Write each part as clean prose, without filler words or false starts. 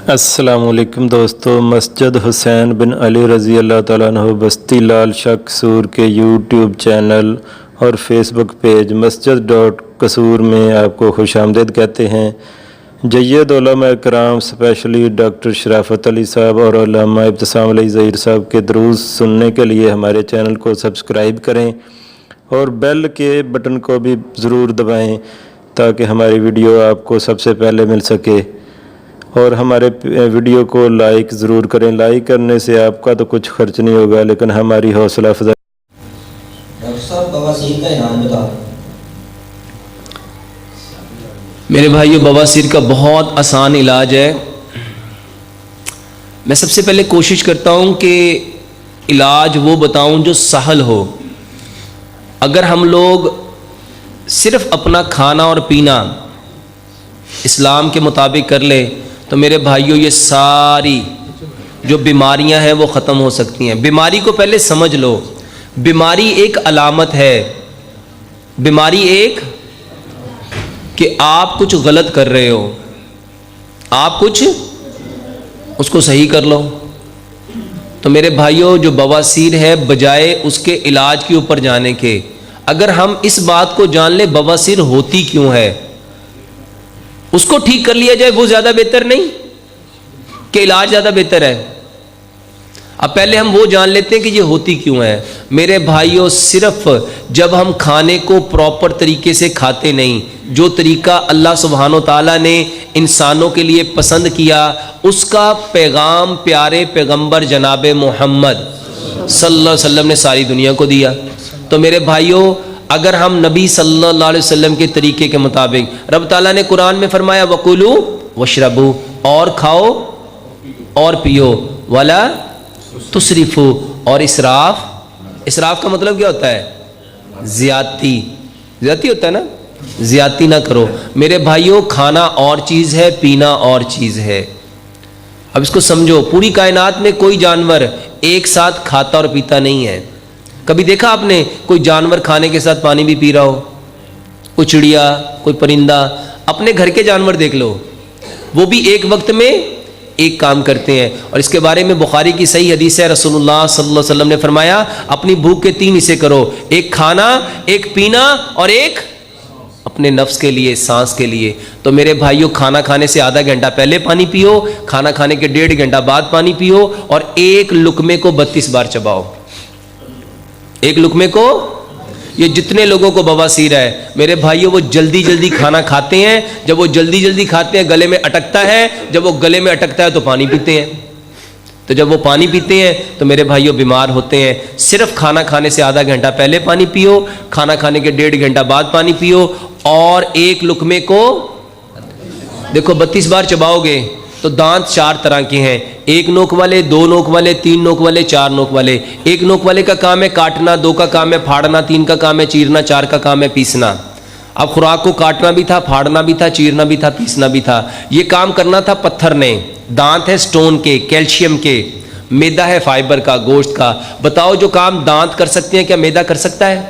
السلام علیکم دوستو، مسجد حسین بن علی رضی اللہ تعالیٰ عنہ بستی لال شاہ قصور کے یوٹیوب چینل اور فیس بک پیج مسجد.قصور میں آپ کو خوش آمدید کہتے ہیں۔ جید علماء اکرام اسپیشلی ڈاکٹر شرافت علی صاحب اور علامہ ابتسام علی ظہیر صاحب کے دروس سننے کے لیے ہمارے چینل کو سبسکرائب کریں اور بیل کے بٹن کو بھی ضرور دبائیں تاکہ ہماری ویڈیو آپ کو سب سے پہلے مل سکے، اور ہمارے ویڈیو کو لائک ضرور کریں۔ لائک کرنے سے آپ کا تو کچھ خرچ نہیں ہوگا لیکن ہماری حوصلہ افزائی۔ ڈاکٹر صاحب بواسیر کا علاج بتا دیں۔ میرے بھائیو، بواسیر کا بہت آسان علاج ہے۔ میں سب سے پہلے کوشش کرتا ہوں کہ علاج وہ بتاؤں جو سہل ہو۔ اگر ہم لوگ صرف اپنا کھانا اور پینا اسلام کے مطابق کر لیں تو میرے بھائیوں یہ ساری جو بیماریاں ہیں وہ ختم ہو سکتی ہیں۔ بیماری کو پہلے سمجھ لو۔ بیماری ایک علامت ہے، بیماری ایک کہ آپ کچھ غلط کر رہے ہو، آپ کچھ اس کو صحیح کر لو۔ تو میرے بھائیوں، جو بواسیر ہے بجائے اس کے علاج کے اوپر جانے کے، اگر ہم اس بات کو جان لیں بواسیر ہوتی کیوں ہے، اس کو ٹھیک کر لیا جائے، وہ زیادہ بہتر نہیں کہ علاج زیادہ بہتر ہے؟ اب پہلے ہم وہ جان لیتے ہیں کہ یہ ہوتی کیوں ہے۔ میرے بھائیوں، صرف جب ہم کھانے کو پراپر طریقے سے کھاتے نہیں، جو طریقہ اللہ سبحانہ و تعالیٰ نے انسانوں کے لیے پسند کیا، اس کا پیغام پیارے پیغمبر جناب محمد صلی اللہ علیہ وسلم نے ساری دنیا کو دیا۔ تو میرے بھائیوں، اگر ہم نبی صلی اللہ علیہ وسلم کے طریقے کے مطابق، رب تعالیٰ نے قرآن میں فرمایا وَقُلُوا وَاشْرَبُوا، اور کھاؤ اور پیو، وَلَا تُسْرِفُوا، اور اسراف کا مطلب کیا ہوتا ہے؟ زیادتی ہوتا ہے نا، زیادتی نہ کرو۔ میرے بھائیوں، کھانا اور چیز ہے، پینا اور چیز ہے۔ اب اس کو سمجھو، پوری کائنات میں کوئی جانور ایک ساتھ کھاتا اور پیتا نہیں ہے۔ کبھی دیکھا آپ نے کوئی جانور کھانے کے ساتھ پانی بھی پی رہا ہو؟ کوئی چڑیا، کوئی پرندہ، اپنے گھر کے جانور دیکھ لو، وہ بھی ایک وقت میں ایک کام کرتے ہیں۔ اور اس کے بارے میں بخاری کی صحیح حدیث ہے، رسول اللہ صلی اللہ علیہ وسلم نے فرمایا اپنی بھوک کے 3 حصے کرو، ایک کھانا، ایک پینا اور ایک اپنے نفس کے لیے، سانس کے لیے۔ تو میرے بھائیوں، کھانا کھانے سے آدھا گھنٹہ پہلے پانی پیو، کھانا کھانے کے 1.5 گھنٹہ بعد پانی پیو، اور ایک لقمے کو 32 بار چباؤ۔ ایک لقمے کو، یہ جتنے لوگوں کو بواسیر ہے میرے بھائیوں، وہ جلدی جلدی کھانا کھاتے ہیں۔ جب وہ جلدی جلدی کھاتے ہیں گلے میں اٹکتا ہے، جب وہ گلے میں اٹکتا ہے تو پانی پیتے ہیں، تو جب وہ پانی پیتے ہیں تو میرے بھائیوں بیمار ہوتے ہیں۔ صرف کھانا کھانے سے آدھا گھنٹہ پہلے پانی پیو، کھانا کھانے کے 1.5 گھنٹہ بعد پانی پیو، اور ایک لقمے کو دیکھو 32 بار چباؤ گے تو دانت 4 طرح کے ہیں، 1 نوک والے، 2 نوک والے، 3 نوک والے، 4 نوک والے۔ 1 نوک والے کا کام ہے کاٹنا، 2 کا کام ہے پھاڑنا، 3 کا کام ہے چیرنا، 4 کا کام ہے پیسنا۔ اب خوراک کو کاٹنا بھی تھا، پھاڑنا بھی تھا، چیرنا بھی تھا، پیسنا بھی تھا۔ یہ کام کرنا تھا پتھر نے۔ دانت ہے سٹون کے، کیلشیم کے، میدا ہے فائبر کا، گوشت کا۔ بتاؤ جو کام دانت کر سکتے ہیں کیا میدا کر سکتا ہے؟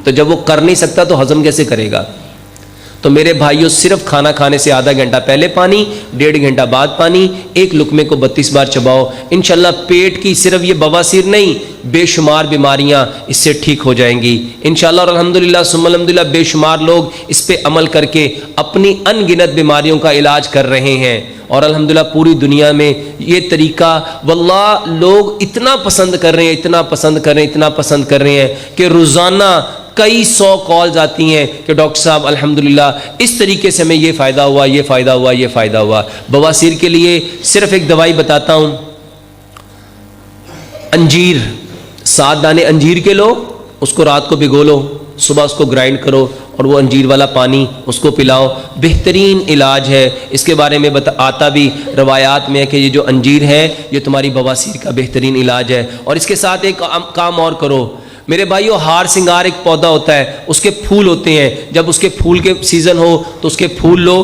تو جب وہ کر نہیں سکتا تو ہضم کیسے کرے گا؟ تو میرے بھائیوں، صرف کھانا کھانے سے آدھا گھنٹہ پہلے پانی، 1.5 گھنٹہ بعد پانی، ایک لقمے کو 32 بار چباؤ۔ انشاءاللہ پیٹ کی صرف یہ بواسیر نہیں، بے شمار بیماریاں اس سے ٹھیک ہو جائیں گی انشاءاللہ۔ اور الحمدللہ ثم الحمدللہ بے شمار لوگ اس پہ عمل کر کے اپنی ان گنت بیماریوں کا علاج کر رہے ہیں، اور الحمدللہ پوری دنیا میں یہ طریقہ واللہ لوگ اتنا پسند کر رہے ہیں، اتنا پسند کر رہے ہیں، اتنا پسند کر رہے ہیں کہ روزانہ کئی 100 کالز آتی ہیں کہ ڈاکٹر صاحب الحمدللہ اس طریقے سے ہمیں یہ فائدہ ہوا، یہ فائدہ ہوا، یہ فائدہ ہوا۔ بواسیر کے لیے صرف ایک دوائی بتاتا ہوں، انجیر، 7 دانے انجیر کے لو، اس کو رات کو بھگو لو، صبح اس کو گرائنڈ کرو اور وہ انجیر والا پانی اس کو پلاؤ، بہترین علاج ہے۔ اس کے بارے میں آتا بھی روایات میں ہے کہ یہ جو انجیر ہے یہ تمہاری بواسیر کا بہترین علاج ہے۔ اور اس کے ساتھ ایک کام اور کرو میرے بھائیو، ہار سنگار ایک پودا ہوتا ہے، اس کے پھول ہوتے ہیں، جب اس کے پھول کے سیزن ہو تو اس کے پھول لو،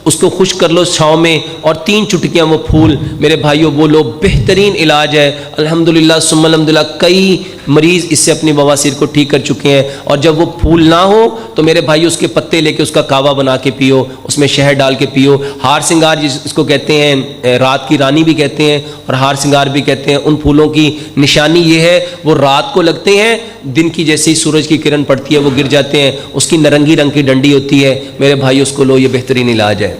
اس کو خشک کر لو چھاؤں میں، اور 3 چٹکیاں وہ پھول میرے بھائیوں وہ لو، بہترین علاج ہے الحمدللہ ثم الحمدللہ۔ کئی مریض اس سے اپنی بواسیر کو ٹھیک کر چکے ہیں. اور جب وہ پھول نہ ہو تو میرے بھائی اس کے پتے لے کے اس کا کعوہ بنا کے پیو, اس میں شہد ڈال کے پیو. ہار سنگار جس کو کہتے ہیں, رات کی رانی بھی کہتے ہیں اور ہار سنگار بھی کہتے ہیں, ان پھولوں کی نشانی یہ ہے وہ رات کو لگتے ہیں, دن کی جیسے ہی سورج کی کرن پڑتی ہے وہ گر جاتے ہیں. اس کی نرنگی رنگ کی ڈنڈی ہوتی ہے, میرے بھائی اس کو لو, یہ بہترین علاج ہے.